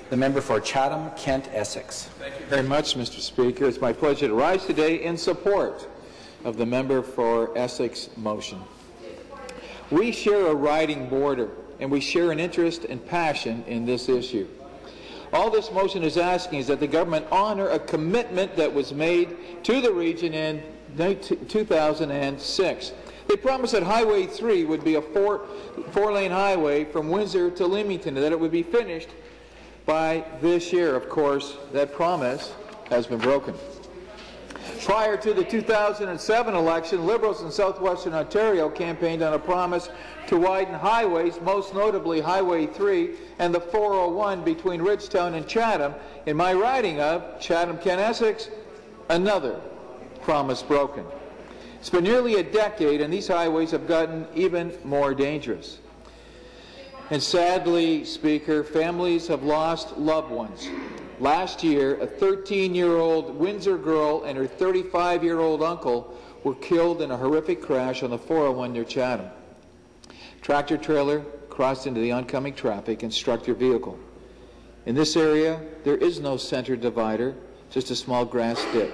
The member for Chatham-Kent-Essex. Thank you very much, Mr. Speaker. It's my pleasure to rise today in support of the member for Essex motion. We share a riding border, and we share an interest and passion in this issue. All this motion is asking is that the government honor a commitment that was made to the region in 2006. They promised that Highway 3 would be a four-lane highway from Windsor to Leamington, and that it would be finished by this year. Of course, that promise has been broken. Prior to the 2007 election, Liberals in southwestern Ontario campaigned on a promise to widen highways, most notably Highway 3 and the 401 between Ridgetown and Chatham. In my riding of Chatham-Kent-Essex, another promise broken. It's been nearly a decade, and these highways have gotten even more dangerous. And sadly, Speaker, families have lost loved ones. Last year, a 13-year-old Windsor girl and her 35-year-old uncle were killed in a horrific crash on the 401 near Chatham. Tractor trailer crossed into the oncoming traffic and struck their vehicle. In this area, there is no center divider, just a small grass dip.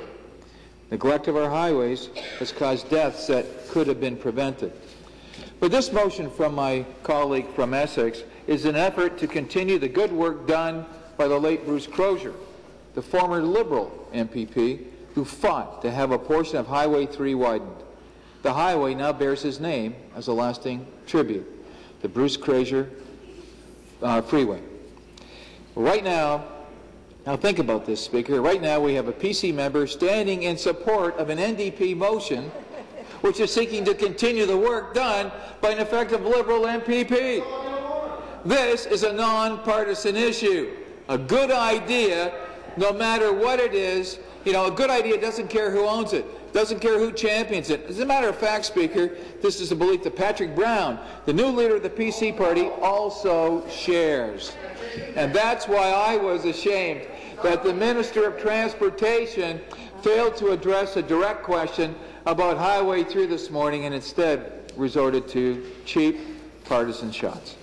Neglect of our highways has caused deaths that could have been prevented. But this motion from my colleague from Essex is an effort to continue the good work done by the late Bruce Crozier, the former Liberal MPP who fought to have a portion of Highway 3 widened. The highway now bears his name as a lasting tribute, the Bruce Crozier Freeway. Right now think about this, Speaker, right now we have a PC member standing in support of an NDP motion which is seeking to continue the work done by an effective Liberal MPP. This is a non-partisan issue. A good idea, no matter what it is, a good idea doesn't care who owns it, doesn't care who champions it. As a matter of fact, Speaker, this is a belief that Patrick Brown, the new leader of the PC party, also shares. And that's why I was ashamed that the Minister of Transportation failed to address a direct question about Highway 3 this morning and instead resorted to cheap partisan shots.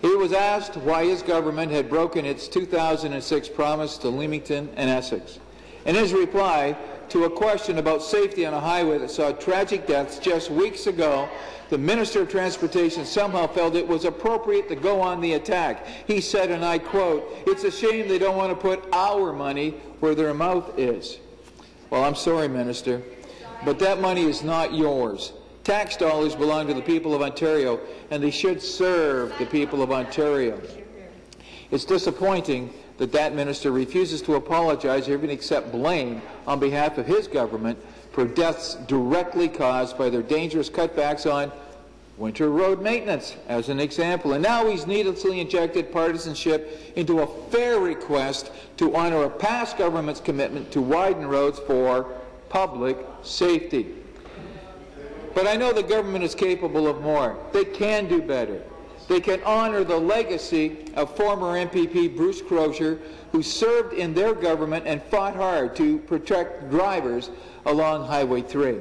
He was asked why his government had broken its 2006 promise to Leamington and Essex. In his reply to a question about safety on a highway that saw tragic deaths just weeks ago, the Minister of Transportation somehow felt it was appropriate to go on the attack. He said, and I quote, "It's a shame they don't want to put our money where their mouth is." Well, I'm sorry, Minister, but that money is not yours. Tax dollars belong to the people of Ontario, and they should serve the people of Ontario. It's disappointing that that minister refuses to apologize or even accept blame on behalf of his government for deaths directly caused by their dangerous cutbacks on winter road maintenance, as an example. And now he's needlessly injected partisanship into a fair request to honor a past government's commitment to widen roads for public safety. But I know the government is capable of more. They can do better. They can honor the legacy of former MPP Bruce Crozier, who served in their government and fought hard to protect drivers along Highway 3.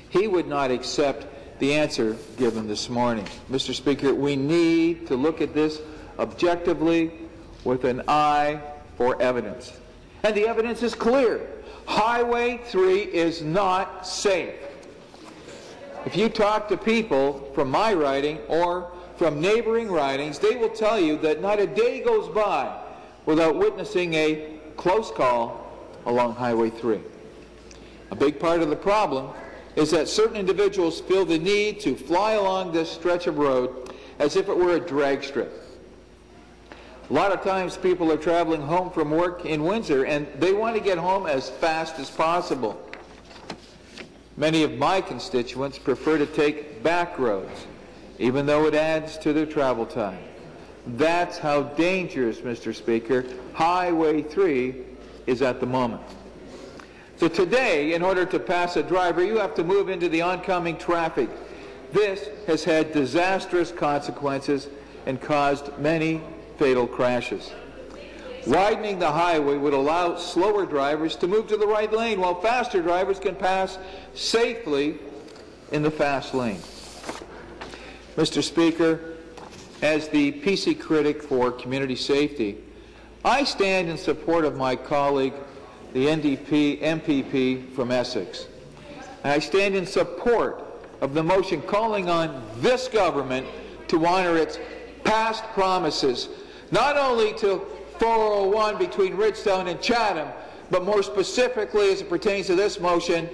He would not accept the answer given this morning. Mr. Speaker, we need to look at this objectively with an eye for evidence. And the evidence is clear. Highway 3 is not safe. If you talk to people from my riding or from neighboring ridings, they will tell you that not a day goes by without witnessing a close call along Highway 3. A big part of the problem is that certain individuals feel the need to fly along this stretch of road as if it were a drag strip. A lot of times people are traveling home from work in Windsor and they want to get home as fast as possible. Many of my constituents prefer to take back roads, even though it adds to their travel time. That's how dangerous, Mr. Speaker, Highway 3 is at the moment. So today, in order to pass a driver, you have to move into the oncoming traffic. This has had disastrous consequences and caused many fatal crashes. Widening the highway would allow slower drivers to move to the right lane, while faster drivers can pass safely in the fast lane. Mr. Speaker, as the PC critic for community safety, I stand in support of my colleague, the NDP MPP from Essex. I stand in support of the motion calling on this government to honor its past promises, not only to 401 between Ridgetown and Chatham, but more specifically as it pertains to this motion,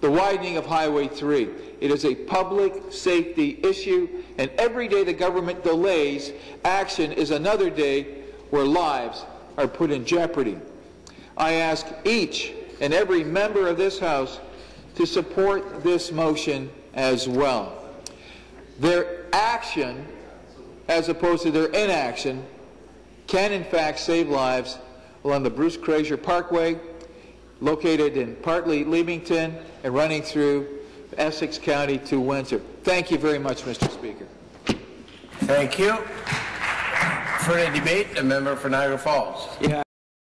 the widening of Highway 3. It is a public safety issue, and every day the government delays action is another day where lives are put in jeopardy. I ask each and every member of this House to support this motion as well. Their action, as opposed to their inaction, can in fact save lives along the Bruce Fraser Parkway, located in partly Leamington and running through Essex County to Windsor. Thank you very much, Mr. Speaker. Thank you. For the debate, the member for Niagara Falls. Yeah.